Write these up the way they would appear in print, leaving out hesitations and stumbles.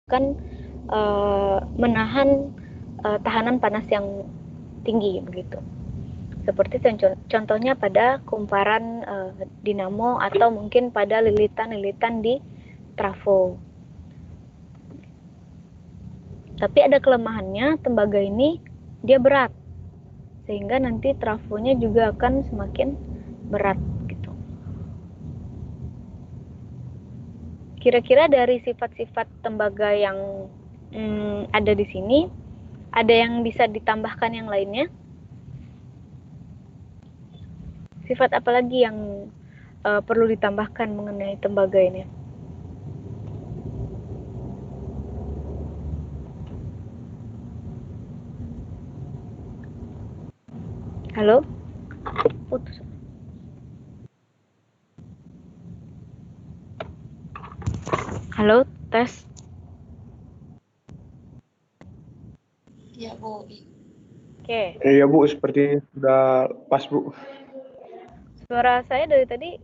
akan menahan tahanan panas yang tinggi begitu. Seperti contohnya pada kumparan dinamo atau mungkin pada lilitan-lilitan di trafo. Tapi ada kelemahannya, tembaga ini dia berat, sehingga nanti trafonya juga akan semakin berat gitu. Kira-kira dari sifat-sifat tembaga yang ada di sini, ada yang bisa ditambahkan yang lainnya? Sifat apa lagi yang perlu ditambahkan mengenai tembaga ini? Halo? Putus. Halo, tes. Ya, Bu. Oke. Iya, Bu, seperti sudah pas, Bu. Suara saya dari tadi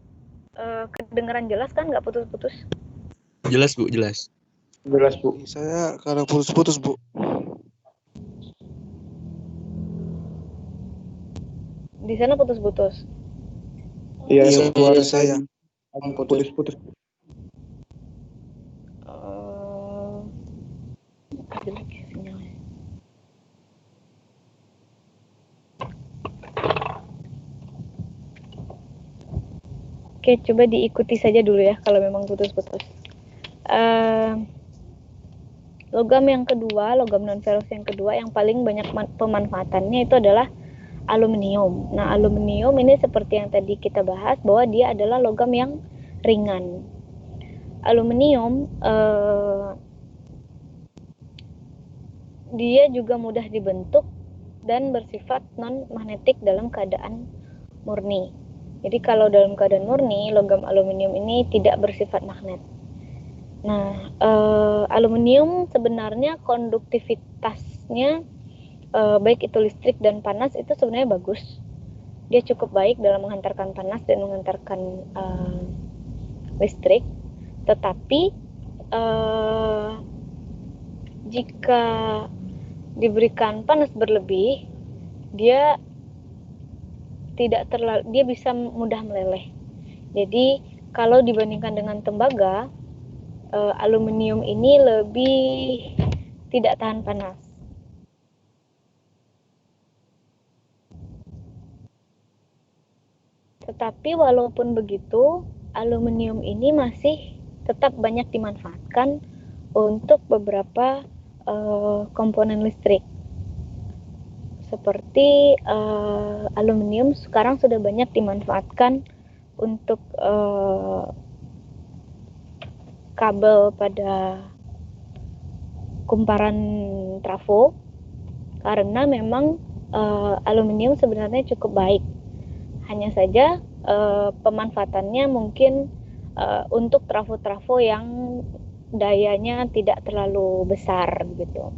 kedengaran jelas kan, nggak putus-putus? Jelas, Bu, jelas. Jelas, Bu. Saya kadang putus-putus, Bu. Di sana putus-putus. Iya, Iya, suara saya putus-putus. Lagi sinyalnya. Oke, coba diikuti saja dulu ya kalau memang putus-putus. Logam yang kedua, logam non-ferrous yang kedua yang paling banyak pemanfaatannya itu adalah aluminium. Nah, aluminium ini seperti yang tadi kita bahas bahwa dia adalah logam yang ringan. Aluminium dia juga mudah dibentuk dan bersifat non-magnetik dalam keadaan murni. Jadi kalau dalam keadaan murni, logam aluminium ini tidak bersifat magnet. Nah, aluminium sebenarnya konduktivitasnya baik itu listrik dan panas itu sebenarnya bagus. Dia cukup baik dalam menghantarkan panas dan menghantarkan listrik. Tetapi jika diberikan panas berlebih, dia bisa mudah meleleh. Jadi kalau dibandingkan dengan tembaga, aluminium ini lebih tidak tahan panas. Tetapi walaupun begitu, aluminium ini masih tetap banyak dimanfaatkan untuk beberapa komponen listrik. Seperti aluminium sekarang sudah banyak dimanfaatkan untuk kabel pada kumparan trafo, karena memang aluminium sebenarnya cukup baik. Hanya saja pemanfaatannya mungkin untuk trafo-trafo yang dayanya tidak terlalu besar gitu.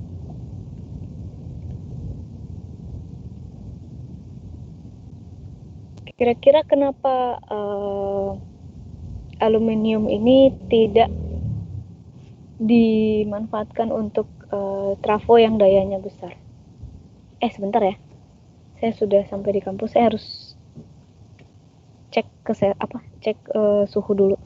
Kira-kira kenapa aluminium ini tidak dimanfaatkan untuk trafo yang dayanya besar? Sebentar ya, saya sudah sampai di kampus, saya harus cek suhu dulu.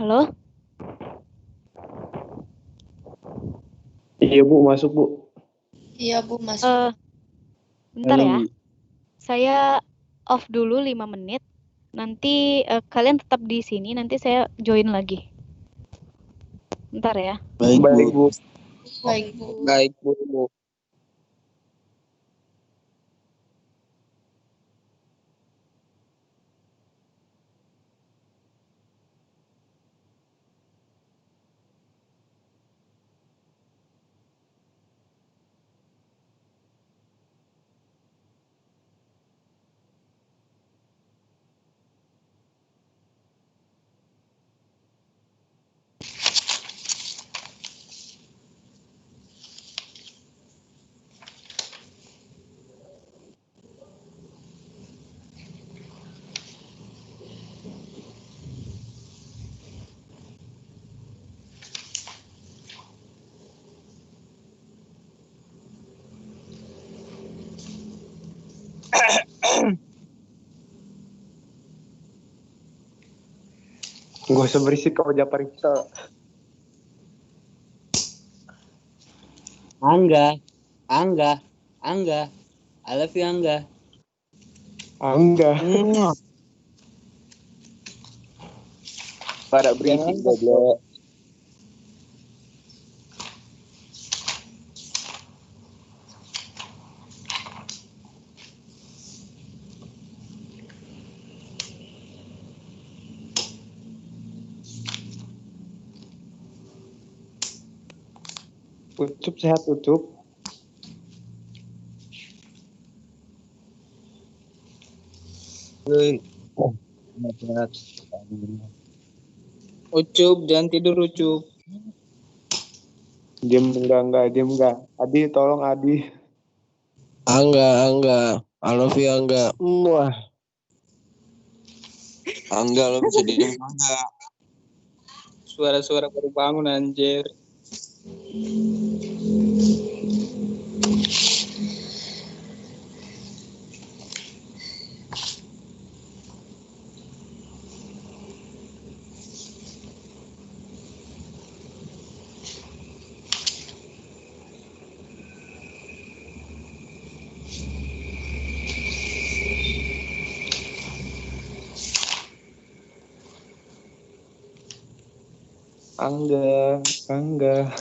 Halo? Iya Bu, masuk Bu. Iya Bu, masuk. Bentar Halo, ya. Bu. Saya off dulu 5 menit. Nanti kalian tetap di sini, nanti saya join lagi. Bentar ya. Baik, Baik Bu. Bu. Baik Bu. Baik, Bu. Gak usah berisik kalau Japar kita. Angga, I love you Angga. Enggak. Pada berisik, goblok. Ucup sehat Ucup. Ucup, jangan tidur Ucup. Diem enggak. Adi, tolong Adi. Angga. I love you Angga. Wah. Angga, lo bisa diem enggak? Suara-suara baru bangun anjir. Angga.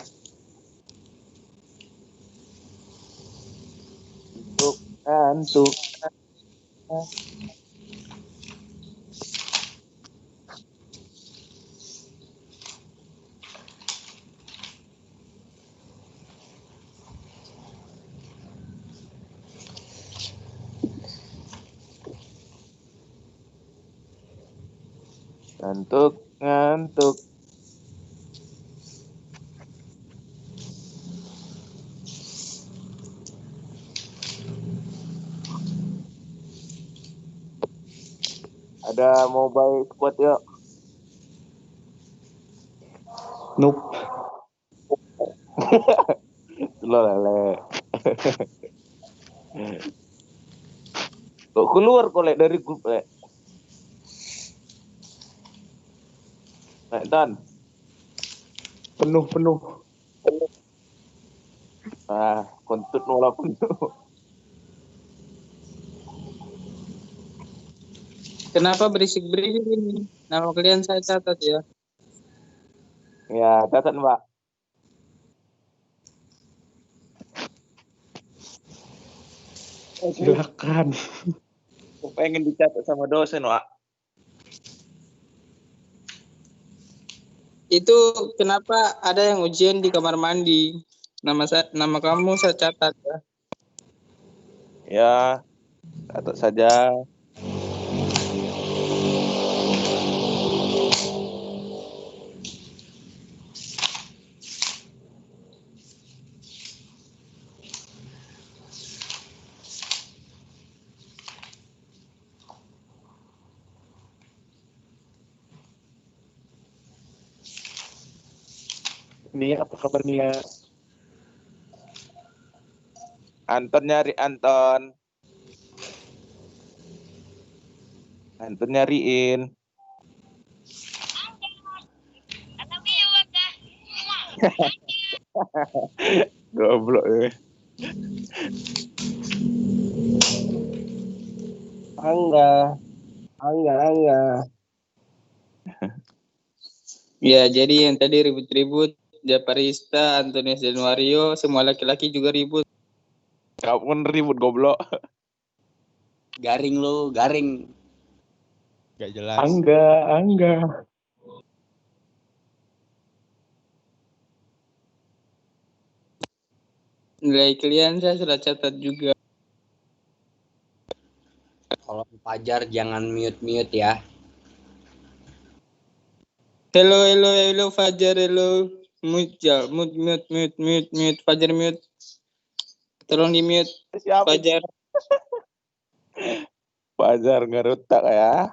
Ngantuk. Ngantuk. Ada mobile squad yuk. Nope. Lo lele. Kok keluar kolek dari grup lek? Dan Penuh. kontut nolak penuh. Kenapa berisik-berisik ini? Nama kalian saya catat ya. Ya, catat Mbak. Silakan. Aku pengen dicatat sama dosen, Wak. Itu kenapa ada yang ujian di kamar mandi? Nama kamu saya catat ya. Ya, catat saja. Nia, apa kabar Nia? Anton nyari Anton. Anton nyariin. Goblok. Angga. Ya, jadi yang tadi ribut-ribut, Japarista, Antonius dan Wario, semua laki-laki juga ribut. Kamu pun ribut goblok. Garing lu, garing. Gak jelas. Angga. Nilai kalian saya sudah catat juga. Kalau Fajar jangan mute ya. Hello, Fajar, hello. Mute, Fajar mute. Tolong di mute, Siapa? Fajar. Fajar ngerutak ya.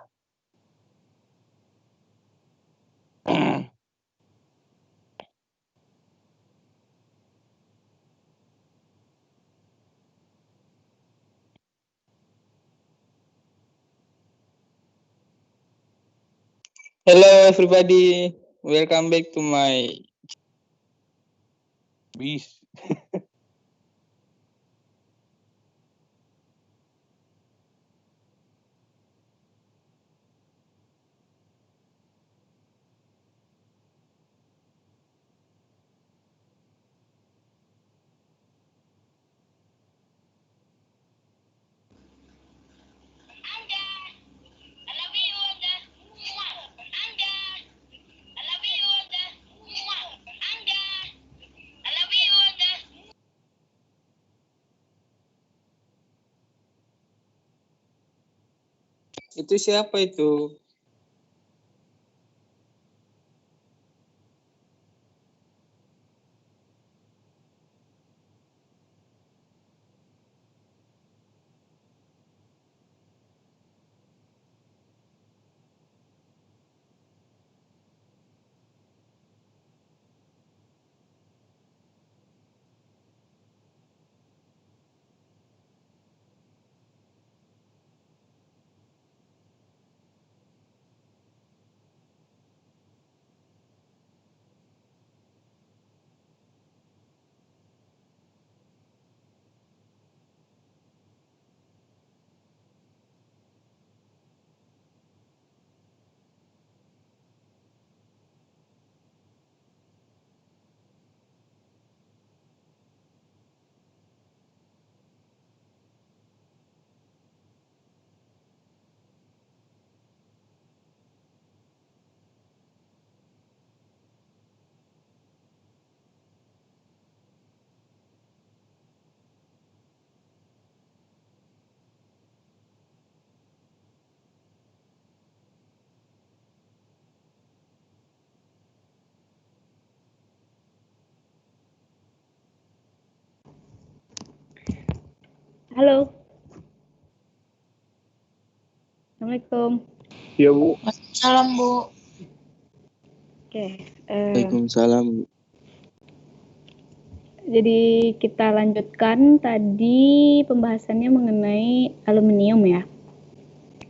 Hello everybody, welcome back to my. Bis. Itu siapa itu? Halo. Assalamualaikum. Iya, Bu. Salam, Bu. Oke. Waalaikumsalam. Jadi kita lanjutkan tadi pembahasannya mengenai aluminium ya.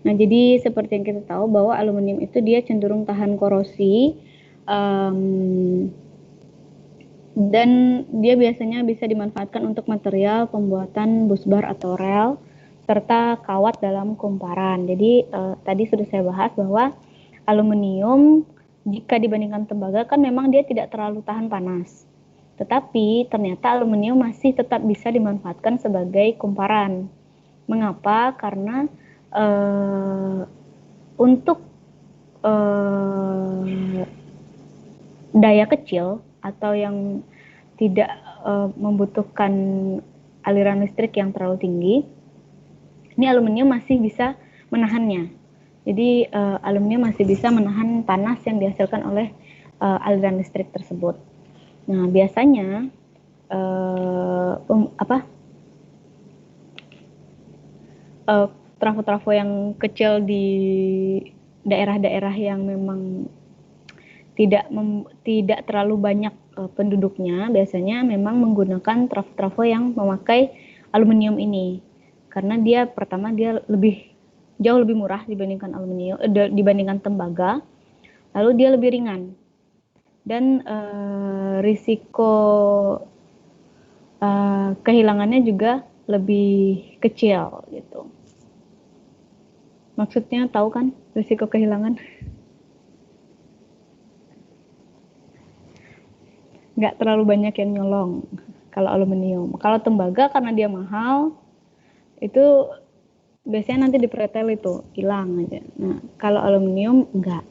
Nah, jadi seperti yang kita tahu bahwa aluminium itu dia cenderung tahan korosi, dan dia biasanya bisa dimanfaatkan untuk material pembuatan bus bar atau rel serta kawat dalam kumparan. Jadi tadi sudah saya bahas bahwa aluminium jika dibandingkan tembaga kan memang dia tidak terlalu tahan panas. Tetapi ternyata aluminium masih tetap bisa dimanfaatkan sebagai kumparan. Mengapa? Karena untuk daya kecil atau yang tidak membutuhkan aliran listrik yang terlalu tinggi, ini aluminium masih bisa menahannya. Jadi aluminium masih bisa menahan panas yang dihasilkan oleh aliran listrik tersebut. Nah, biasanya trafo-trafo yang kecil di daerah-daerah yang memang tidak terlalu banyak penduduknya, biasanya memang menggunakan trafo-trafo yang memakai aluminium ini, karena dia pertama dia jauh lebih murah dibandingkan tembaga, lalu dia lebih ringan. dan risiko kehilangannya juga lebih kecil gitu. Maksudnya tahu kan risiko kehilangan? Nggak terlalu banyak yang nyolong kalau aluminium. Kalau tembaga karena dia mahal, itu biasanya nanti dipretel itu hilang aja. Nah, kalau aluminium enggak.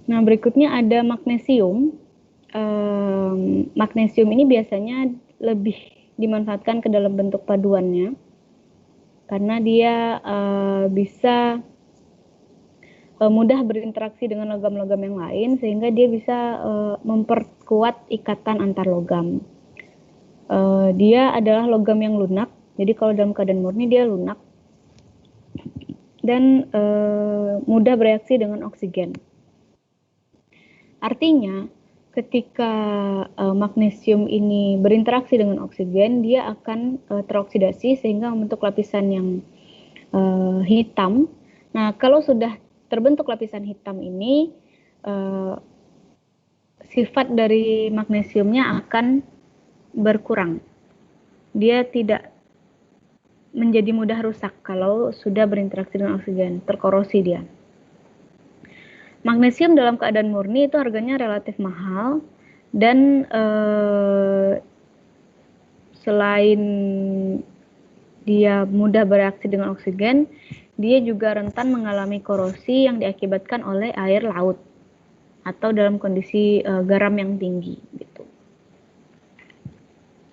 Nah, berikutnya ada magnesium. Magnesium ini biasanya lebih dimanfaatkan ke dalam bentuk paduannya karena dia bisa mudah berinteraksi dengan logam-logam yang lain sehingga dia bisa memperkuat ikatan antar logam. Dia adalah logam yang lunak, jadi kalau dalam keadaan murni dia lunak dan mudah bereaksi dengan oksigen. Artinya ketika magnesium ini berinteraksi dengan oksigen, dia akan teroksidasi sehingga membentuk lapisan yang hitam. Nah, kalau sudah terbentuk lapisan hitam ini, sifat dari magnesiumnya akan berkurang. Dia tidak menjadi mudah rusak kalau sudah berinteraksi dengan oksigen, terkorosi dia. Magnesium dalam keadaan murni itu harganya relatif mahal dan selain dia mudah bereaksi dengan oksigen, dia juga rentan mengalami korosi yang diakibatkan oleh air laut atau dalam kondisi garam yang tinggi gitu.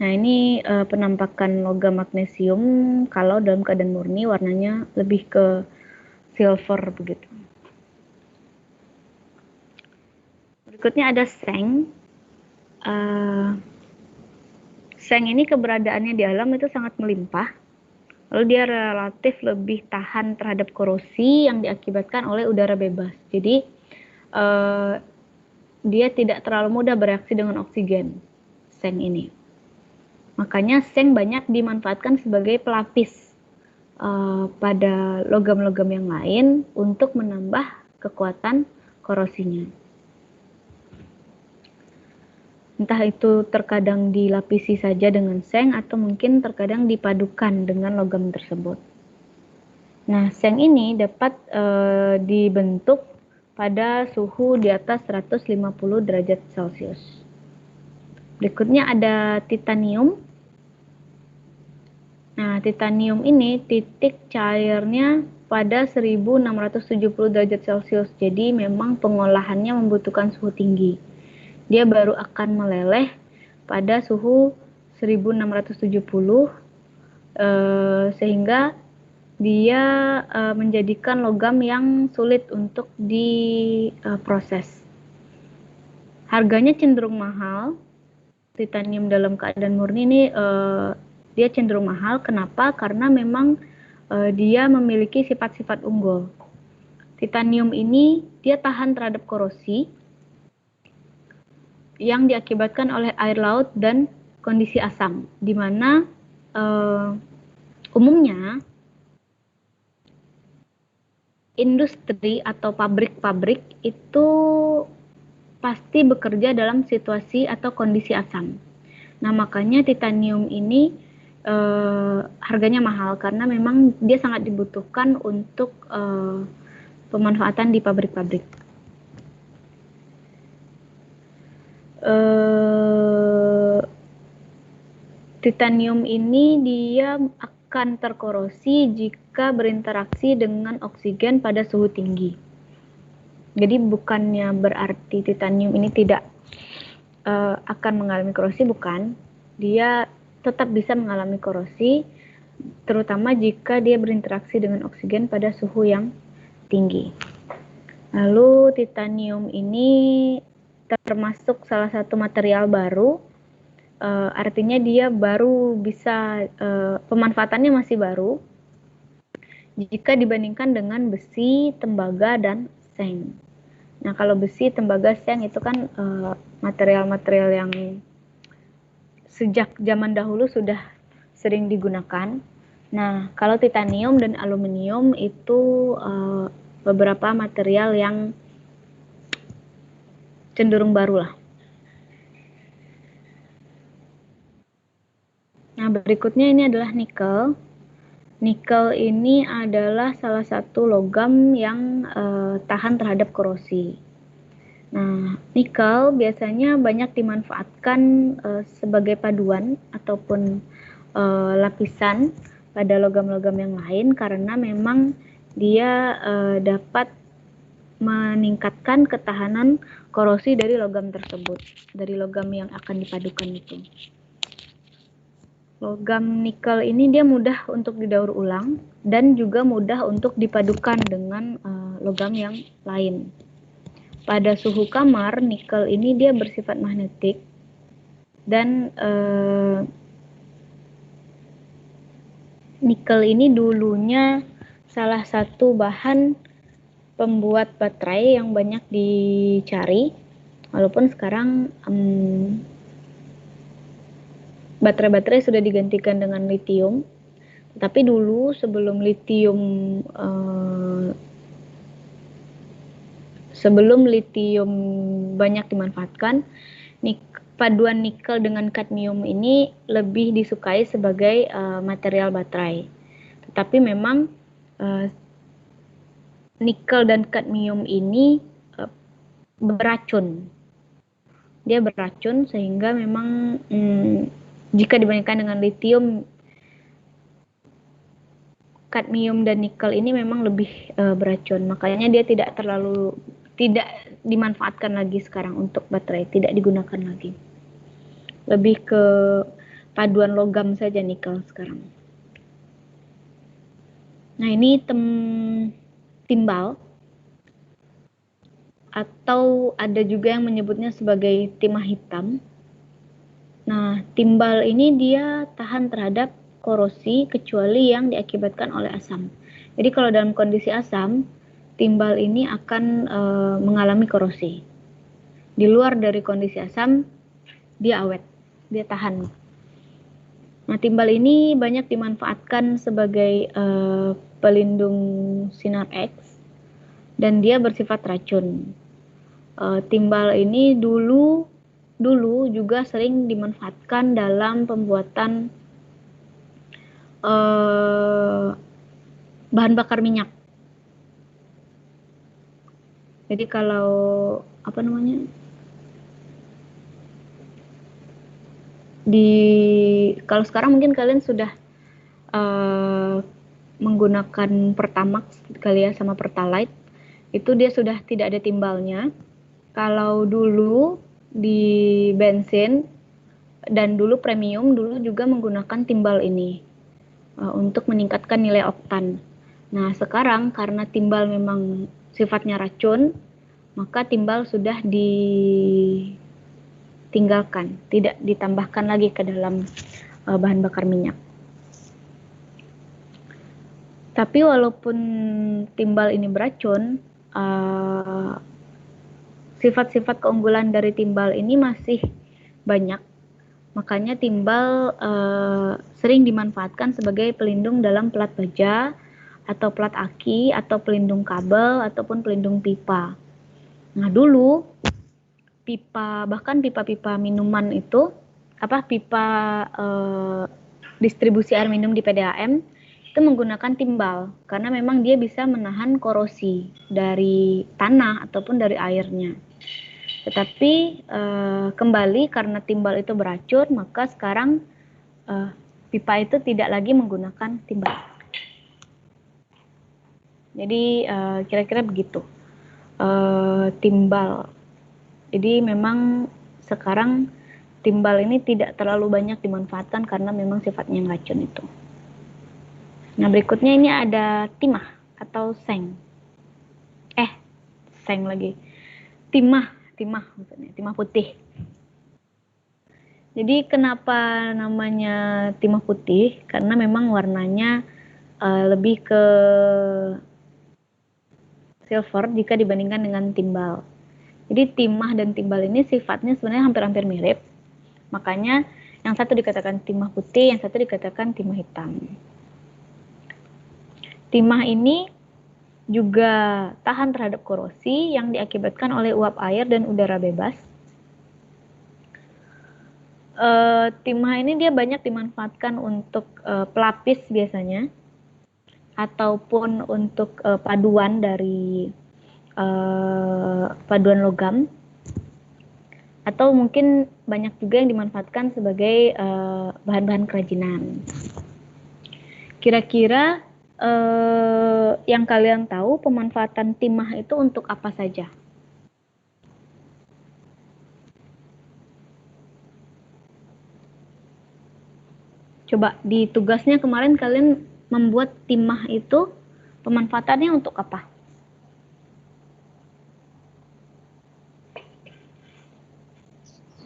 Nah, ini penampakan logam magnesium kalau dalam keadaan murni warnanya lebih ke silver begitu. Berikutnya ada seng. Seng ini keberadaannya di alam itu sangat melimpah. Lalu dia relatif lebih tahan terhadap korosi yang diakibatkan oleh udara bebas. Jadi dia tidak terlalu mudah bereaksi dengan oksigen, seng ini. Makanya seng banyak dimanfaatkan sebagai pelapis pada logam-logam yang lain untuk menambah kekuatan korosinya. Entah itu terkadang dilapisi saja dengan seng atau mungkin terkadang dipadukan dengan logam tersebut. Nah, seng ini dapat dibentuk pada suhu di atas 150 derajat Celcius. Berikutnya ada titanium. Nah, titanium ini titik cairnya pada 1670 derajat Celcius. Jadi memang pengolahannya membutuhkan suhu tinggi. Dia baru akan meleleh pada suhu 1670 sehingga dia menjadikan logam yang sulit untuk diproses. Harganya cenderung mahal. Titanium dalam keadaan murni ini dia cenderung mahal. Kenapa? Karena memang dia memiliki sifat-sifat unggul. Titanium ini dia tahan terhadap korosi yang diakibatkan oleh air laut dan kondisi asam, di mana umumnya industri atau pabrik-pabrik itu pasti bekerja dalam situasi atau kondisi asam. Nah, makanya titanium ini harganya mahal karena memang dia sangat dibutuhkan untuk pemanfaatan di pabrik-pabrik. Titanium ini dia akan terkorosi jika berinteraksi dengan oksigen pada suhu tinggi. Jadi bukannya berarti titanium ini tidak akan mengalami korosi, bukan. Dia tetap bisa mengalami korosi, terutama jika dia berinteraksi dengan oksigen pada suhu yang tinggi. Lalu titanium ini termasuk salah satu material baru, artinya dia baru bisa, pemanfaatannya masih baru jika dibandingkan dengan besi, tembaga, dan seng. Nah, kalau besi, tembaga, seng itu kan material-material yang sejak zaman dahulu sudah sering digunakan. Nah, kalau titanium dan aluminium itu beberapa material yang cenderung baru lah. Nah, berikutnya ini adalah nikel. Nikel ini adalah salah satu logam yang tahan terhadap korosi. Nah, nikel biasanya banyak dimanfaatkan sebagai paduan ataupun lapisan pada logam-logam yang lain karena memang dia dapat meningkatkan ketahanan korosi dari logam tersebut, dari logam yang akan dipadukan itu. Logam nikel ini dia mudah untuk didaur ulang dan juga mudah untuk dipadukan dengan logam yang lain. Pada suhu kamar, nikel ini dia bersifat magnetik dan nikel ini dulunya salah satu bahan pembuat baterai yang banyak dicari, walaupun sekarang baterai-baterai sudah digantikan dengan litium. Tapi dulu sebelum litium banyak dimanfaatkan, paduan nikel dengan kadmium ini lebih disukai sebagai material baterai. Tetapi memang nikel dan kadmium ini beracun. Dia beracun sehingga memang jika dibandingkan dengan litium, kadmium dan nikel ini memang lebih beracun. Makanya dia tidak dimanfaatkan lagi sekarang untuk baterai, tidak digunakan lagi. Lebih ke paduan logam saja nikel sekarang. Nah, ini timbal atau ada juga yang menyebutnya sebagai timah hitam. Nah, timbal ini dia tahan terhadap korosi kecuali yang diakibatkan oleh asam. Jadi kalau dalam kondisi asam, timbal ini akan mengalami korosi. Di luar dari kondisi asam, dia awet, dia tahan. Nah, timbal ini banyak dimanfaatkan sebagai pelindung sinar X dan dia bersifat racun. Timbal ini dulu juga sering dimanfaatkan dalam pembuatan bahan bakar minyak. Jadi kalau kalau sekarang mungkin kalian sudah menggunakan Pertamax kali ya sama Pertalite, itu dia sudah tidak ada timbalnya. Kalau dulu di bensin dan dulu premium dulu juga menggunakan timbal ini untuk meningkatkan nilai oktan. Nah, sekarang karena timbal memang sifatnya racun, maka timbal sudah ditinggalkan, tidak ditambahkan lagi ke dalam bahan bakar minyak. Tapi walaupun timbal ini beracun, sifat-sifat keunggulan dari timbal ini masih banyak. Makanya timbal sering dimanfaatkan sebagai pelindung dalam plat baja atau plat aki atau pelindung kabel ataupun pelindung pipa. Nah, dulu bahkan pipa-pipa minuman itu pipa distribusi air minum di PDAM itu menggunakan timbal karena memang dia bisa menahan korosi dari tanah ataupun dari airnya. Tetapi kembali karena timbal itu beracun, maka sekarang pipa itu tidak lagi menggunakan timbal. Jadi kira-kira begitu timbal. Jadi memang sekarang timbal ini tidak terlalu banyak dimanfaatkan karena memang sifatnya yang racun itu. Nah, berikutnya ini ada timah atau seng. Seng lagi. Timah maksudnya, timah putih. Jadi kenapa namanya timah putih? Karena memang warnanya lebih ke silver jika dibandingkan dengan timbal. Jadi timah dan timbal ini sifatnya sebenarnya hampir-hampir mirip. Makanya yang satu dikatakan timah putih, yang satu dikatakan timah hitam. Timah ini juga tahan terhadap korosi yang diakibatkan oleh uap air dan udara bebas. Timah ini dia banyak dimanfaatkan untuk pelapis biasanya, ataupun untuk paduan dari paduan logam, atau mungkin banyak juga yang dimanfaatkan sebagai bahan-bahan kerajinan. Kira-kira yang kalian tahu pemanfaatan timah itu untuk apa saja? Coba di tugasnya kemarin kalian membuat timah itu pemanfaatannya untuk apa?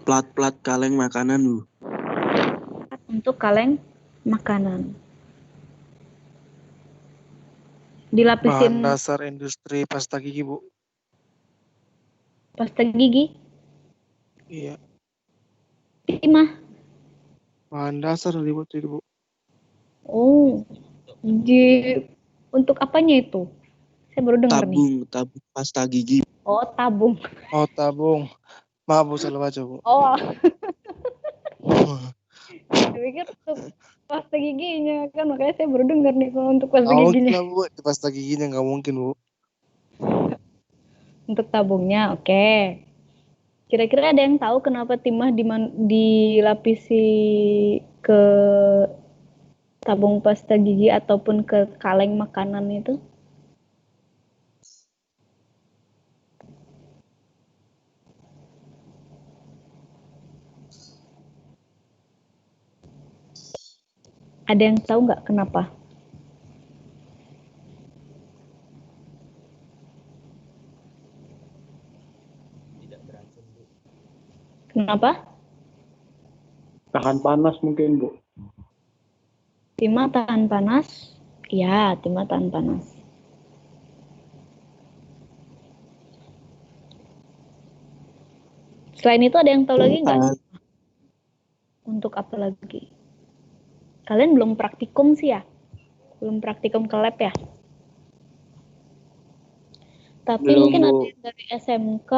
Plat-plat kaleng makanan, Bu. Untuk kaleng makanan. Dilapisin Bahan dasar industri pasta gigi, Bu. pasta gigi, Iya. timah. Bahan dasar dibuat itu, Bu. Oh, untuk apanya itu? Saya baru dengar nih. Tabung pasta gigi. Oh, tabung. Oh, tabung. Maaf, Bu, salah baca, Bu. Oh, saya pikir untuk pasta giginya kan, makanya saya baru dengar nih kalau untuk pasta Nggak mungkin giginya. lah, Bu. Di pasta giginya nggak mungkin, Bu. Untuk tabungnya, oke. Kira-kira ada yang tahu kenapa timah dilapisi ke tabung pasta gigi ataupun ke kaleng makanan itu? Ada yang tahu nggak kenapa? Kenapa? Tahan panas mungkin, Bu. Timah tahan panas? Ya, timah tahan panas. Selain itu ada yang tahu lagi nggak? Untuk apa lagi? Kalian belum praktikum sih ya? Belum praktikum ke lab ya? Tapi Belum, mungkin Bu. ada yang dari SMK.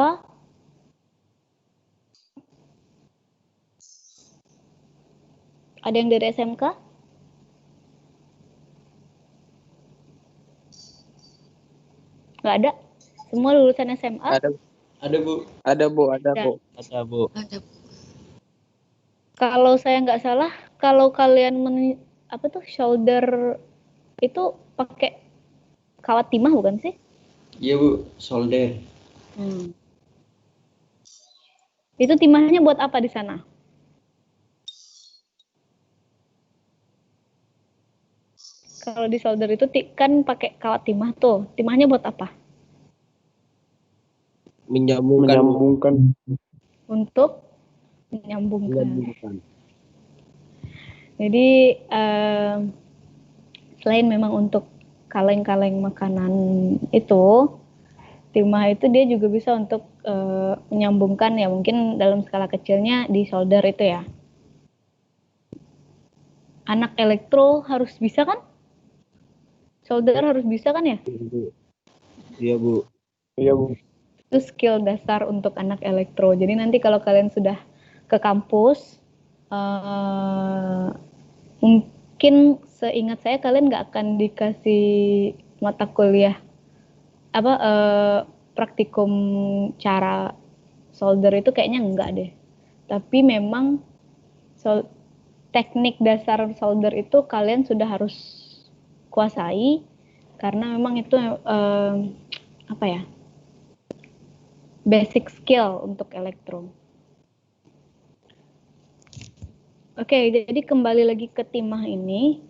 Ada yang dari SMK? Nggak ada? Semua lulusan SMA? Ada Bu. Ada Bu. Ada. Ada, Bu. Ada. Kalau saya nggak salah, kalau kalian shoulder itu pakai kawat timah bukan sih? Iya Bu, solder. Itu timahnya buat apa di sana? Kalau di solder itu kan pakai kawat timah tuh. Timahnya buat apa? Menyambungkan. Untuk menyambungkan. Jadi selain memang untuk kaleng-kaleng makanan itu, timah itu dia juga bisa untuk menyambungkan ya, mungkin dalam skala kecilnya di solder itu ya. Anak elektro harus bisa kan? Solder harus bisa kan ya? Iya, Bu. Iya, Bu. Itu skill dasar untuk anak elektro. Jadi nanti kalau kalian sudah ke kampus, mungkin seingat saya kalian nggak akan dikasih mata kuliah praktikum cara solder itu, kayaknya enggak deh. Tapi memang teknik dasar solder itu kalian sudah harus kuasai, karena memang itu basic skill untuk elektro. Oke, jadi kembali lagi ke timah ini,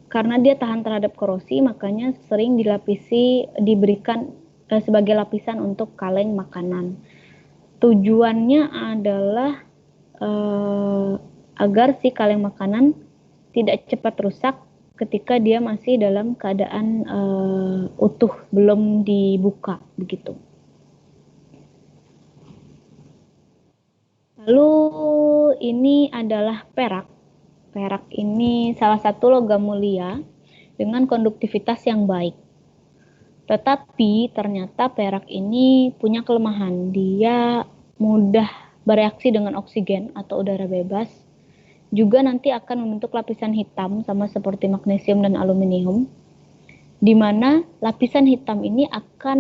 karena dia tahan terhadap korosi, makanya sering diberikan sebagai lapisan untuk kaleng makanan. Tujuannya adalah agar si kaleng makanan tidak cepat rusak ketika dia masih dalam keadaan utuh, belum dibuka begitu. Lalu ini adalah perak. Perak ini salah satu logam mulia dengan konduktivitas yang baik. Tetapi ternyata perak ini punya kelemahan. Dia mudah bereaksi dengan oksigen atau udara bebas. Juga nanti akan membentuk lapisan hitam sama seperti magnesium dan aluminium. Di mana lapisan hitam ini akan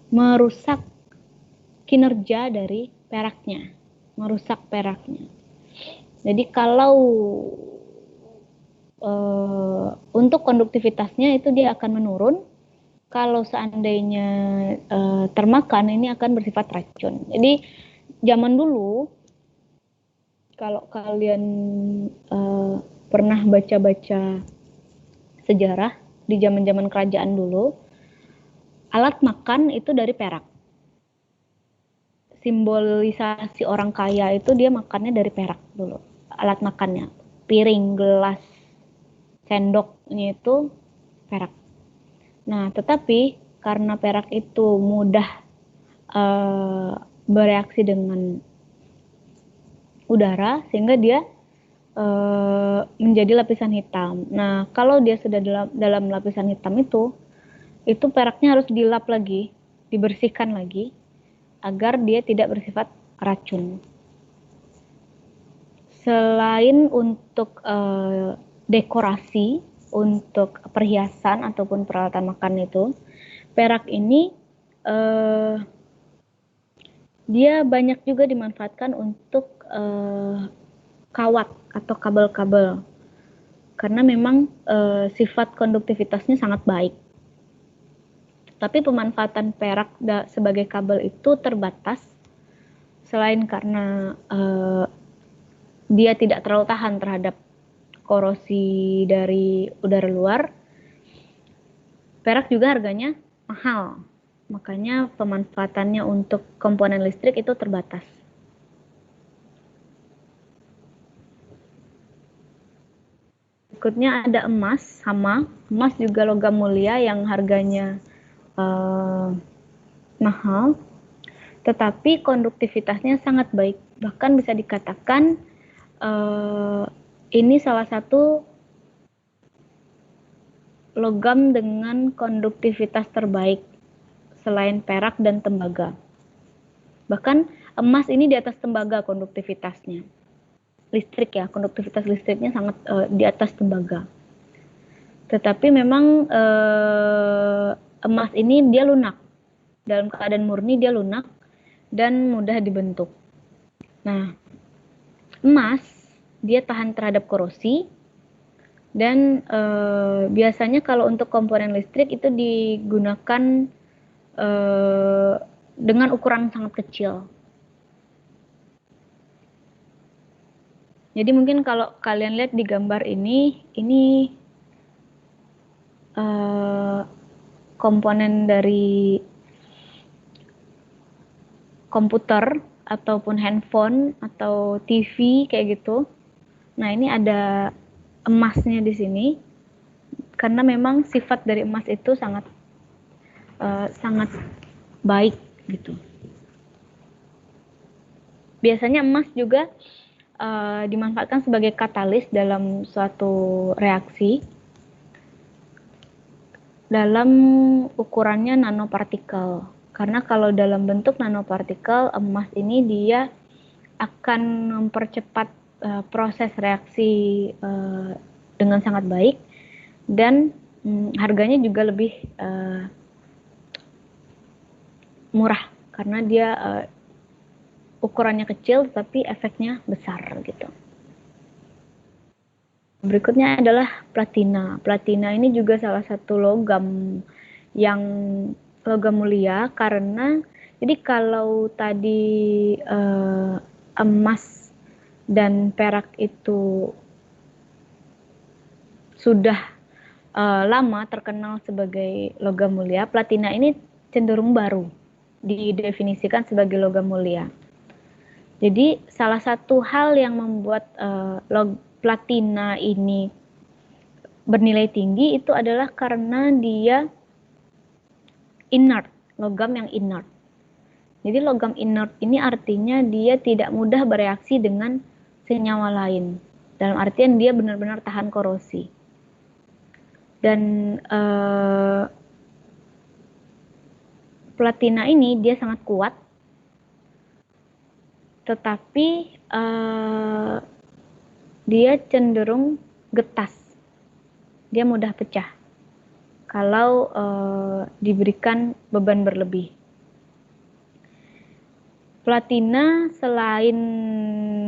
merusak kinerja dari peraknya. Merusak peraknya. Jadi kalau untuk konduktivitasnya itu dia akan menurun. Kalau seandainya termakan, ini akan bersifat racun. Jadi zaman dulu, kalau kalian pernah baca-baca sejarah di zaman-zaman kerajaan dulu, alat makan itu dari perak. Simbolisasi orang kaya itu dia makannya dari perak dulu. Alat makannya, piring, gelas, sendoknya itu perak. Nah, tetapi karena perak itu mudah bereaksi dengan udara, sehingga dia menjadi lapisan hitam. Nah, kalau dia sudah dalam lapisan hitam itu peraknya harus dilap lagi, dibersihkan lagi, agar dia tidak bersifat racun. Selain untuk dekorasi, untuk perhiasan ataupun peralatan makan itu, perak ini dia banyak juga dimanfaatkan untuk kawat atau kabel-kabel, karena memang sifat konduktivitasnya sangat baik. Tapi pemanfaatan perak sebagai kabel itu terbatas, selain karena dia tidak terlalu tahan terhadap korosi dari udara luar, perak juga harganya mahal, makanya pemanfaatannya untuk komponen listrik itu terbatas. Berikutnya ada emas, sama. Emas juga logam mulia yang harganya mahal, tetapi konduktivitasnya sangat baik. Bahkan bisa dikatakan ini salah satu logam dengan konduktivitas terbaik selain perak dan tembaga. Bahkan emas ini di atas tembaga konduktivitasnya. Listrik ya, konduktivitas listriknya sangat di atas tembaga. Tetapi memang emas ini dia lunak. Dalam keadaan murni dia lunak dan mudah dibentuk. Nah, emas dia tahan terhadap korosi, dan biasanya kalau untuk komponen listrik itu digunakan dengan ukuran sangat kecil. Jadi mungkin kalau kalian lihat di gambar ini komponen dari komputer ataupun handphone atau TV kayak gitu. Nah, ini ada emasnya di sini, karena memang sifat dari emas itu sangat baik gitu. Biasanya emas juga dimanfaatkan sebagai katalis dalam suatu reaksi dalam ukurannya nanopartikel. Karena kalau dalam bentuk nanopartikel, emas ini dia akan mempercepat proses reaksi dengan sangat baik, dan harganya juga lebih murah karena dia ukurannya kecil tapi efeknya besar gitu. Berikutnya adalah platina. Platina ini juga salah satu logam yang logam mulia, karena jadi kalau tadi emas dan perak itu sudah lama terkenal sebagai logam mulia, platina ini cenderung baru didefinisikan sebagai logam mulia. Jadi salah satu hal yang membuat platina ini bernilai tinggi itu adalah karena dia inert, logam yang inert. Jadi logam inert ini artinya dia tidak mudah bereaksi dengan senyawa lain. Dalam artian dia benar-benar tahan korosi. Dan platina ini dia sangat kuat, tetapi dia cenderung getas. Dia mudah pecah kalau diberikan beban berlebih. Platina selain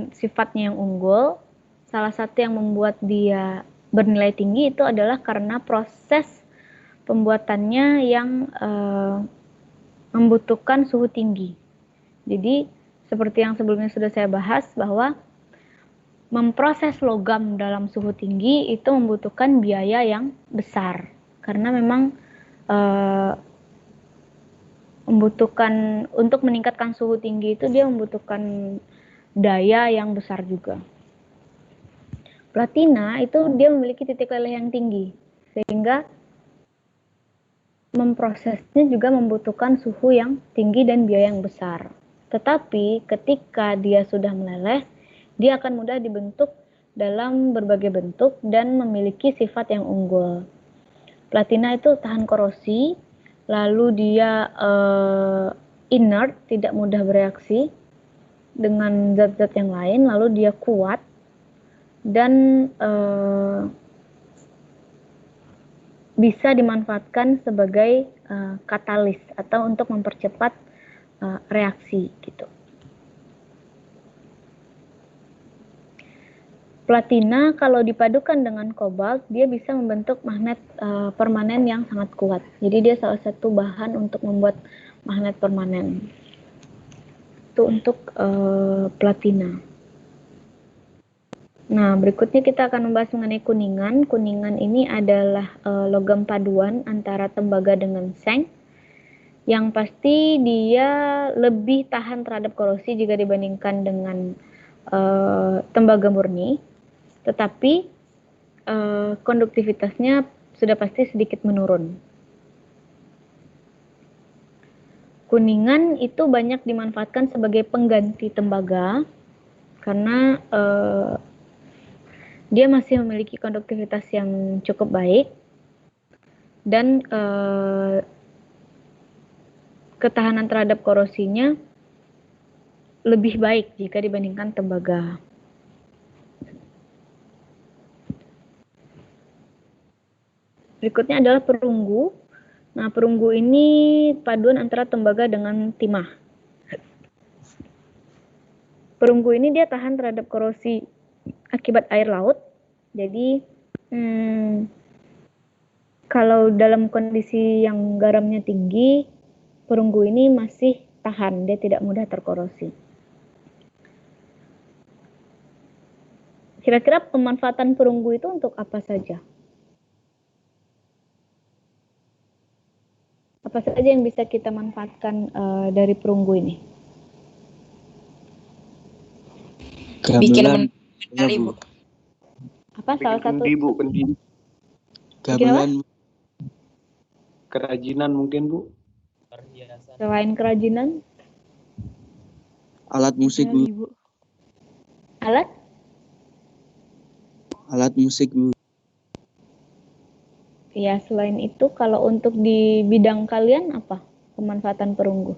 sifatnya yang unggul, salah satu yang membuat dia bernilai tinggi itu adalah karena proses pembuatannya yang membutuhkan suhu tinggi. Jadi seperti yang sebelumnya sudah saya bahas bahwa memproses logam dalam suhu tinggi itu membutuhkan biaya yang besar karena memang membutuhkan untuk meningkatkan suhu tinggi itu dia membutuhkan daya yang besar juga. Platina itu dia memiliki titik leleh yang tinggi sehingga memprosesnya juga membutuhkan suhu yang tinggi dan biaya yang besar. Tetapi ketika dia sudah meleleh, dia akan mudah dibentuk dalam berbagai bentuk dan memiliki sifat yang unggul. Platina itu tahan korosi, lalu dia inert, tidak mudah bereaksi dengan zat-zat yang lain, lalu dia kuat dan bisa dimanfaatkan sebagai katalis atau untuk mempercepat reaksi gitu. Platina kalau dipadukan dengan kobalt, dia bisa membentuk magnet permanen yang sangat kuat. Jadi dia salah satu bahan untuk membuat magnet permanen. Itu untuk platina. Nah, berikutnya kita akan membahas mengenai kuningan. Kuningan ini adalah logam paduan antara tembaga dengan seng. Yang pasti dia lebih tahan terhadap korosi jika dibandingkan dengan tembaga murni. Tetapi konduktivitasnya sudah pasti sedikit menurun. Kuningan itu banyak dimanfaatkan sebagai pengganti tembaga karena dia masih memiliki konduktivitas yang cukup baik dan ketahanan terhadap korosinya lebih baik jika dibandingkan tembaga. Berikutnya adalah perunggu. Nah, perunggu ini paduan antara tembaga dengan timah. Perunggu ini dia tahan terhadap korosi akibat air laut. Jadi, kalau dalam kondisi yang garamnya tinggi, perunggu ini masih tahan, dia tidak mudah terkorosi. Kira-kira pemanfaatan perunggu itu untuk apa saja? Apa saja yang bisa kita manfaatkan dari perunggu ini? Gamelan. kali, Bu. Apa salah satu? Kendi. Gamelan. Kerajinan mungkin, Bu. Selain kerajinan? Alat musik, Bu. Alat? Alat musik, Bu. Ya, selain itu kalau untuk di bidang kalian apa pemanfaatan perunggu?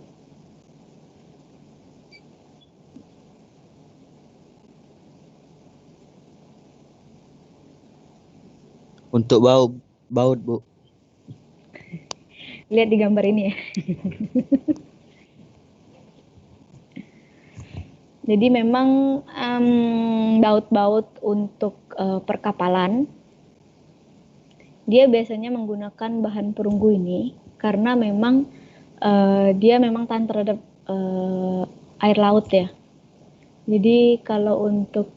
Untuk baut, Bu. Lihat di gambar ini ya. Jadi memang baut-baut untuk perkapalan dia biasanya menggunakan bahan perunggu ini karena memang dia memang tahan terhadap air laut ya. Jadi kalau untuk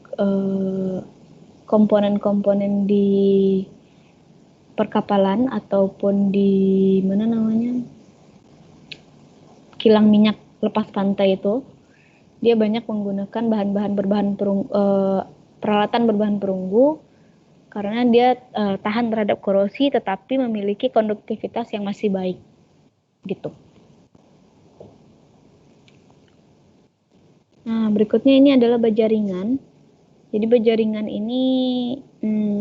komponen-komponen di perkapalan ataupun di kilang minyak lepas pantai itu, dia banyak menggunakan bahan-bahan peralatan berbahan perunggu karena dia tahan terhadap korosi tetapi memiliki konduktivitas yang masih baik gitu. Nah, berikutnya ini adalah baja ringan. Jadi baja ringan ini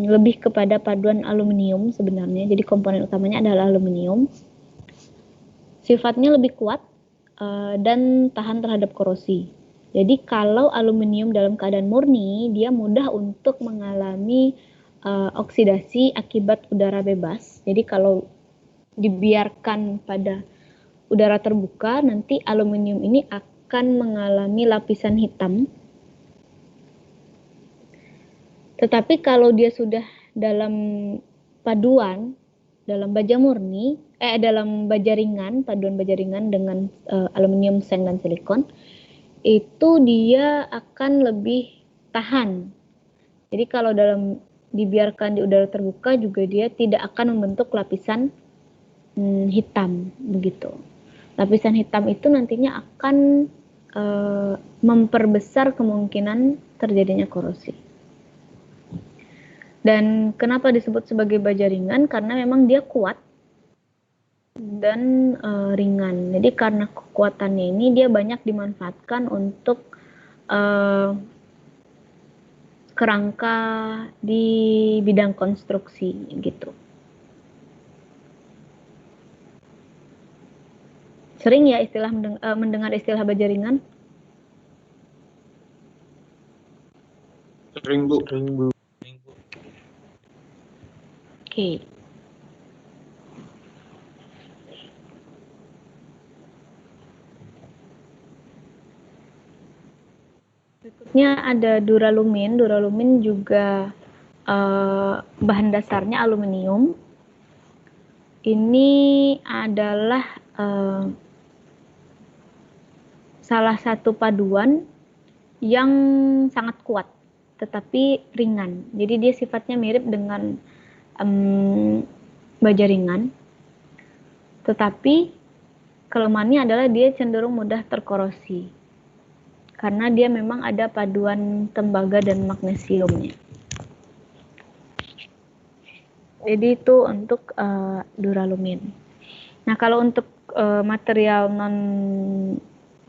lebih kepada paduan aluminium sebenarnya. Jadi komponen utamanya adalah aluminium. Sifatnya lebih kuat dan tahan terhadap korosi. Jadi kalau aluminium dalam keadaan murni, dia mudah untuk mengalami oksidasi akibat udara bebas. Jadi kalau dibiarkan pada udara terbuka, nanti aluminium ini akan mengalami lapisan hitam. Tetapi kalau dia sudah dalam paduan, dalam baja murni, dalam baja ringan, paduan baja ringan dengan aluminium, seng, dan silikon, itu dia akan lebih tahan. Jadi kalau dibiarkan di udara terbuka juga dia tidak akan membentuk lapisan hitam, begitu. Lapisan hitam itu nantinya akan memperbesar kemungkinan terjadinya korosi. Dan kenapa disebut sebagai baja ringan? Karena memang dia kuat dan ringan. Jadi karena kekuatannya ini dia banyak dimanfaatkan untuk kerangka di bidang konstruksi gitu. Sering ya mendengar istilah baja ringan? Sering, Bu. Oke. Berikutnya ada duralumin. Duralumin juga bahan dasarnya aluminium. Ini adalah salah satu paduan yang sangat kuat, tetapi ringan. Jadi dia sifatnya mirip dengan baja ringan, tetapi kelemahannya adalah dia cenderung mudah terkorosi karena dia memang ada paduan tembaga dan magnesiumnya. Jadi itu untuk duralumin. Nah, kalau untuk material non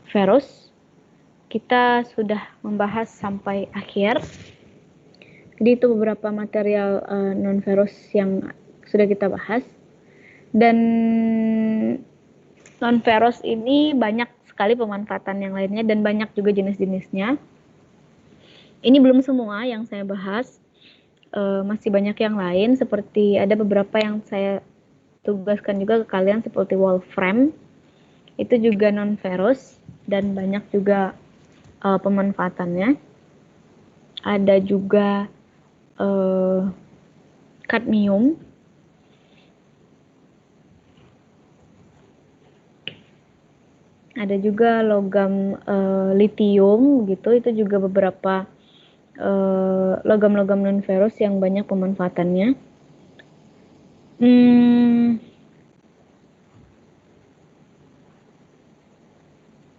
ferrous kita sudah membahas sampai akhir. Jadi itu beberapa material non ferrous yang sudah kita bahas. Dan non ferrous ini banyak sekali pemanfaatan yang lainnya dan banyak juga jenis-jenisnya. Ini belum semua yang saya bahas. Masih banyak yang lain, seperti ada beberapa yang saya tugaskan juga ke kalian seperti wolfram. Itu juga non ferrous dan banyak juga pemanfaatannya. Ada juga kadmium. Ada juga logam litium gitu, itu juga beberapa logam-logam non ferrous yang banyak pemanfaatannya.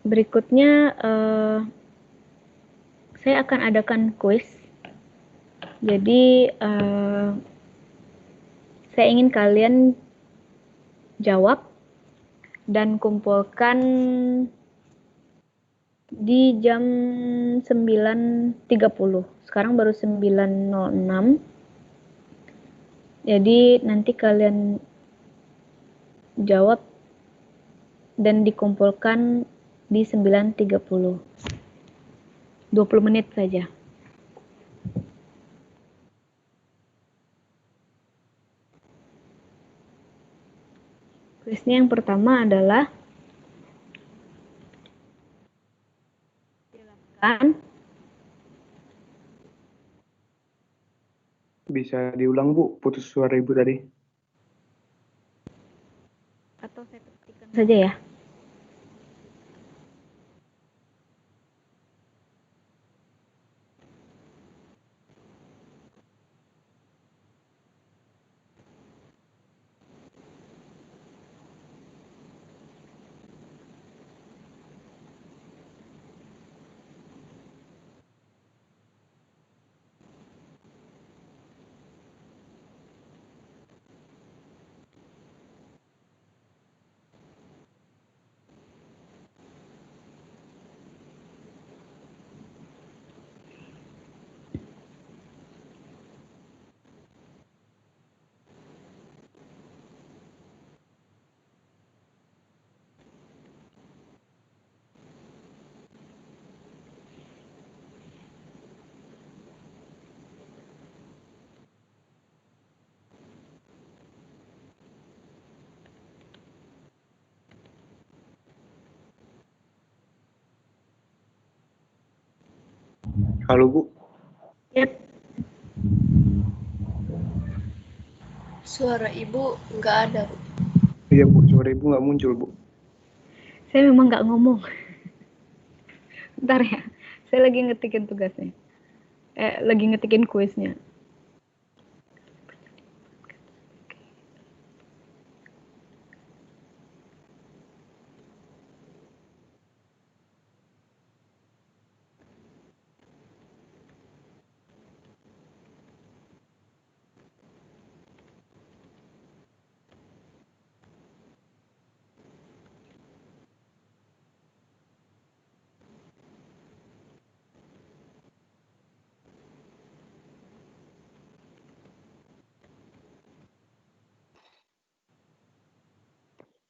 Berikutnya saya akan adakan kuis. Jadi saya ingin kalian jawab dan kumpulkan di jam 9.30. Sekarang baru 9.06. Jadi nanti kalian jawab dan dikumpulkan di 9.30. 20 menit saja. Kuisnya yang pertama adalah silakan. Bisa diulang, Bu, putus suara Ibu tadi. Atau saya ketikkan saja ya. Halo Bu. Yap. Suara ibu nggak ada, Bu. Iya Bu, suara ibu nggak muncul Bu. Saya memang nggak ngomong. Bentar ya, saya lagi ngetikin tugasnya. Lagi ngetikin kuisnya.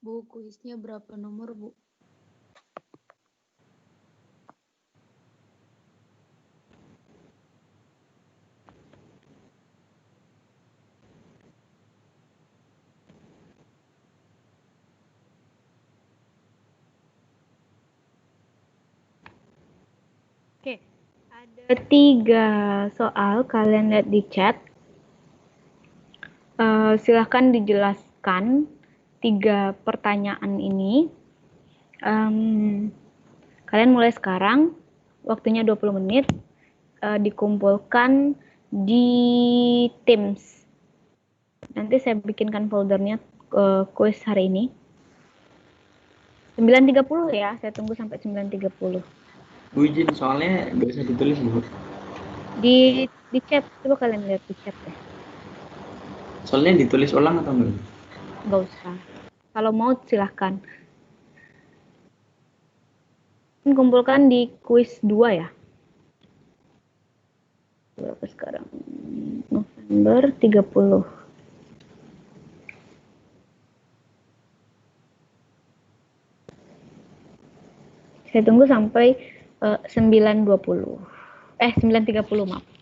Bu, kuisnya berapa nomor, Bu? Oke, ada 3 soal, kalian lihat di chat. Silahkan dijelaskan 3 pertanyaan ini. Kalian mulai sekarang, waktunya 20 menit, dikumpulkan di Teams. Nanti saya bikinkan foldernya kuis hari ini. 9.30 ya, saya tunggu sampai 9.30. Bu izin, soalnya nggak bisa ditulis Bu. Di chat, coba kalian lihat di chat ya. Soalnya ditulis ulang atau enggak? Nggak usah. Kalau mau silahkan. Kumpulkan di kuis 2 ya. Berapa sekarang? November 30. Saya tunggu sampai 9.20. 9.30 maaf.